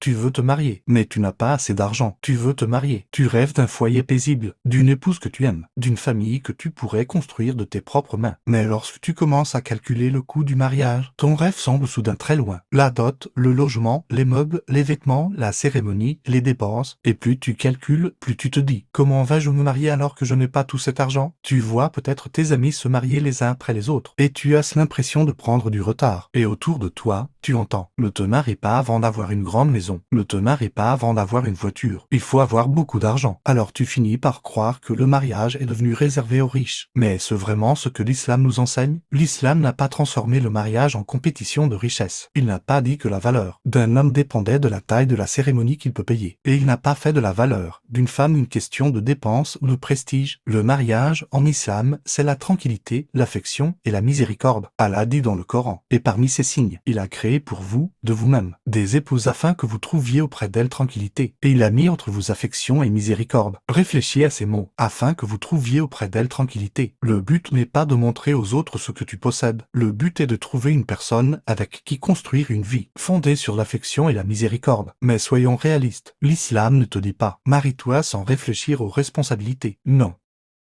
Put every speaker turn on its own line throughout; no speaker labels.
Tu veux te marier, mais tu n'as pas assez d'argent. Tu veux te marier. Tu rêves d'un foyer paisible, d'une épouse que tu aimes, d'une famille que tu pourrais construire de tes propres mains. Mais lorsque tu commences à calculer le coût du mariage, ton rêve semble soudain très loin. La dot, le logement, les meubles, les vêtements, la cérémonie, les dépenses. Et plus tu calcules, plus tu te dis, comment vais-je me marier alors que je n'ai pas tout cet argent? Tu vois peut-être tes amis se marier les uns après les autres, et tu as l'impression de prendre du retard. Et autour de toi, tu entends, ne te marie pas avant d'avoir une grande maison, ne te marie pas avant d'avoir une voiture, il faut avoir beaucoup d'argent. Alors tu finis par croire que le mariage est devenu réservé aux riches. Mais est-ce vraiment ce que l'islam nous enseigne? L'islam n'a pas transformé le mariage en compétition de richesse. Il n'a pas dit que la valeur d'un homme dépendait de la taille de la cérémonie qu'il peut payer. Et il n'a pas fait de la valeur d'une femme une question de dépense ou de prestige. Le mariage, en islam, c'est la tranquillité, l'affection et la miséricorde. Allah dit dans le Coran, et parmi ces signes, il a créé pour vous, de vous-même, des épouses afin que vous trouviez auprès d'elles tranquillité. Et il a mis entre vous affection et miséricorde. Réfléchis à ces mots, afin que vous trouviez auprès d'elles tranquillité. Le but n'est pas de montrer aux autres ce que tu possèdes. Le but est de trouver une personne avec qui construire une vie, fondée sur l'affection et la miséricorde. Mais soyons réalistes, l'islam ne te dit pas, marie-toi sans réfléchir aux responsabilités. Non.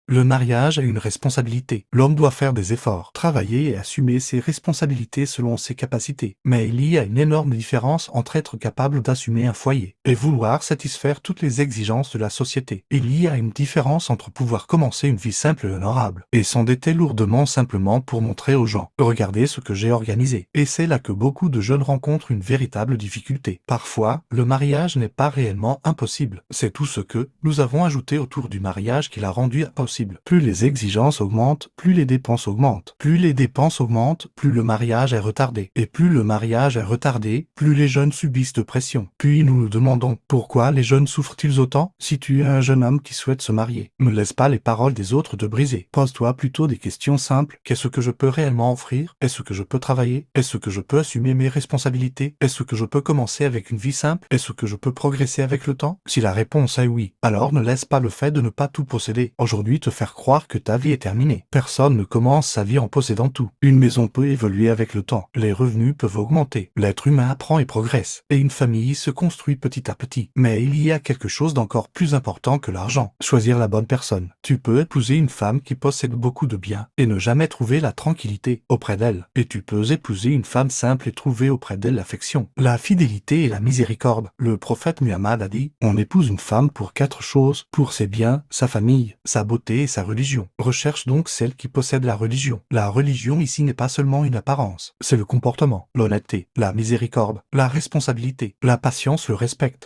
Le mariage a une responsabilité. L'homme doit faire des efforts, travailler et assumer ses responsabilités selon ses capacités. Mais il y a une énorme différence entre être capable d'assumer un foyer et vouloir satisfaire toutes les exigences de la société. Il y a une différence entre pouvoir commencer une vie simple et honorable et s'endetter lourdement simplement pour montrer aux gens, regardez ce que j'ai organisé. Et c'est là que beaucoup de jeunes rencontrent une véritable difficulté. Parfois, le mariage n'est pas réellement impossible. C'est tout ce que nous avons ajouté autour du mariage qui l'a rendu impossible. Plus les exigences augmentent, plus les dépenses augmentent. Plus les dépenses augmentent, plus le mariage est retardé. Et plus le mariage est retardé, plus les jeunes subissent de pression. Puis nous nous demandons, pourquoi les jeunes souffrent-ils autant? Si tu es un jeune homme qui souhaite se marier, ne laisse pas les paroles des autres te briser. Pose-toi plutôt des questions simples. Qu'est-ce que je peux réellement offrir? Est-ce que je peux travailler? Est-ce que je peux assumer mes responsabilités? Est-ce que je peux commencer avec une vie simple? Est-ce que je peux progresser avec le temps? Si la réponse est oui, alors ne laisse pas le fait de ne pas tout posséder aujourd'hui te faire croire que ta vie est terminée. Personne ne commence sa vie en possédant tout. Une maison peut évoluer avec le temps. Les revenus peuvent augmenter. L'être humain apprend et progresse. Et une famille se construit petit à petit. Mais il y a quelque chose d'encore plus important que l'argent. Choisir la bonne personne. Tu peux épouser une femme qui possède beaucoup de biens et ne jamais trouver la tranquillité auprès d'elle. Et tu peux épouser une femme simple et trouver auprès d'elle l'affection, la fidélité et la miséricorde. Le prophète Muhammad a dit, on épouse une femme pour 4 choses, pour ses biens, sa famille, sa beauté et sa religion. Recherche donc celle qui possède la religion. La religion ici n'est pas seulement une apparence, c'est le comportement, l'honnêteté, la miséricorde, la responsabilité, la patience, le respect.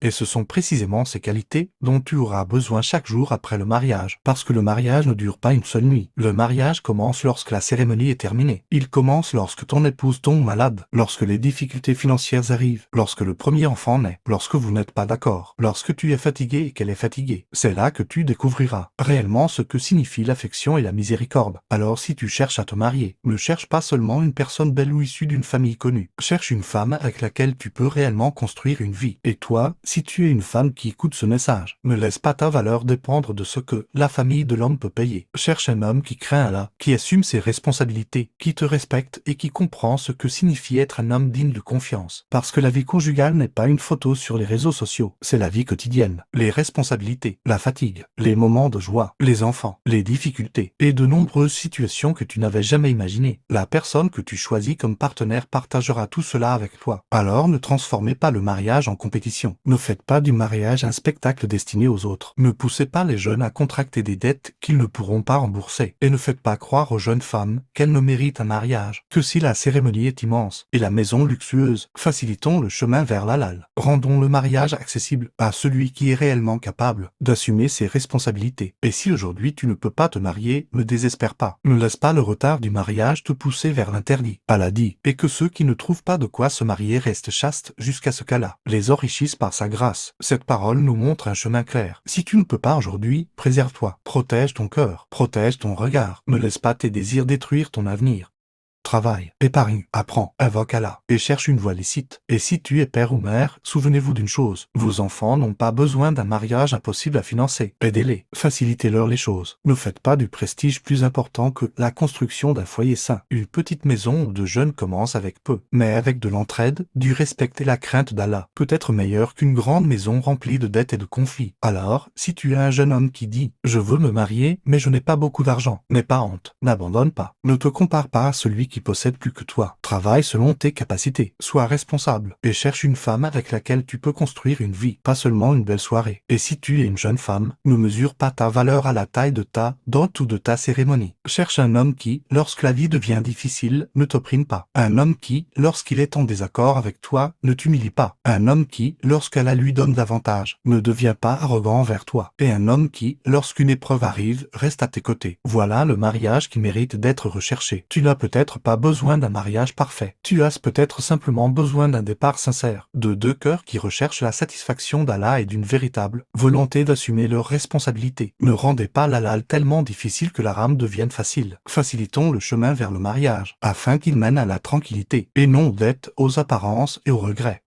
Et ce sont précisément ces qualités dont tu auras besoin chaque jour après le mariage. Parce que le mariage ne dure pas une seule nuit. Le mariage commence lorsque la cérémonie est terminée. Il commence lorsque ton épouse tombe malade, lorsque les difficultés financières arrivent, lorsque le premier enfant naît, lorsque vous n'êtes pas d'accord, lorsque tu es fatigué et qu'elle est fatiguée. C'est là que tu découvriras réellement ce que signifie l'affection et la miséricorde. Alors si tu cherches à te marier, ne cherche pas seulement une personne belle ou issue d'une famille connue. Cherche une femme avec laquelle tu peux réellement construire une vie. Et toi, si tu es une femme qui écoute ce message, ne laisse pas ta valeur dépendre de ce que la famille de l'homme peut payer. Cherche un homme qui craint Allah, qui assume ses responsabilités, qui te respecte et qui comprend ce que signifie être un homme digne de confiance. Parce que la vie conjugale n'est pas une photo sur les réseaux sociaux, c'est la vie quotidienne. Les responsabilités, la fatigue, les moments de joie, les enfants, les difficultés et de nombreuses situations que tu n'avais jamais imaginées. La personne que tu choisis comme partenaire partagera tout cela avec toi. Alors ne transformez pas le mariage en compétition. Ne faites pas du mariage un spectacle destiné aux autres. Ne poussez pas les jeunes à contracter des dettes qu'ils ne pourront pas rembourser. Et ne faites pas croire aux jeunes femmes qu'elles ne méritent un mariage que si la cérémonie est immense et la maison luxueuse. Facilitons le chemin vers l'halal. Rendons le mariage accessible à celui qui est réellement capable d'assumer ses responsabilités. Et si aujourd'hui tu ne peux pas te marier, ne désespère pas. Ne laisse pas le retard du mariage te pousser vers l'interdit. Allah dit, et que ceux qui ne trouvent pas de quoi se marier restent chastes jusqu'à ce qu'Allah les enrichisse par sa grâce. Cette parole nous montre un chemin clair. Si tu ne peux pas aujourd'hui, préserve-toi. Protège ton cœur. Protège ton regard. Ne laisse pas tes désirs détruire ton avenir. Travaille, épargne, apprends, invoque Allah, et cherche une voie licite. Et si tu es père ou mère, souvenez-vous d'une chose, vos enfants n'ont pas besoin d'un mariage impossible à financer. Aidez-les, facilitez-leur les choses. Ne faites pas du prestige plus important que la construction d'un foyer sain. Une petite maison où de jeunes commencent avec peu, mais avec de l'entraide, du respect et la crainte d'Allah, peut être meilleure qu'une grande maison remplie de dettes et de conflits. Alors, si tu es un jeune homme qui dit « Je veux me marier, mais je n'ai pas beaucoup d'argent », n'aie pas honte, n'abandonne pas. Ne te compare pas à celui qui possède plus que toi. Travaille selon tes capacités. Sois responsable et cherche une femme avec laquelle tu peux construire une vie, pas seulement une belle soirée. Et si tu es une jeune femme, ne mesure pas ta valeur à la taille de ta dot ou de ta cérémonie. Cherche un homme qui, lorsque la vie devient difficile, ne t'opprime pas. Un homme qui, lorsqu'il est en désaccord avec toi, ne t'humilie pas. Un homme qui, lorsqu'elle lui donne davantage, ne devient pas arrogant envers toi. Et un homme qui, lorsqu'une épreuve arrive, reste à tes côtés. Voilà le mariage qui mérite d'être recherché. Tu n'as peut-être pas besoin d'un mariage parfait. Tu as peut-être simplement besoin d'un départ sincère, de deux cœurs qui recherchent la satisfaction d'Allah et d'une véritable volonté d'assumer leurs responsabilités. Ne rendez pas l'halal tellement difficile que la rame devienne facile. Facilitons le chemin vers le mariage, afin qu'il mène à la tranquillité, et non d'être aux apparences et aux regrets.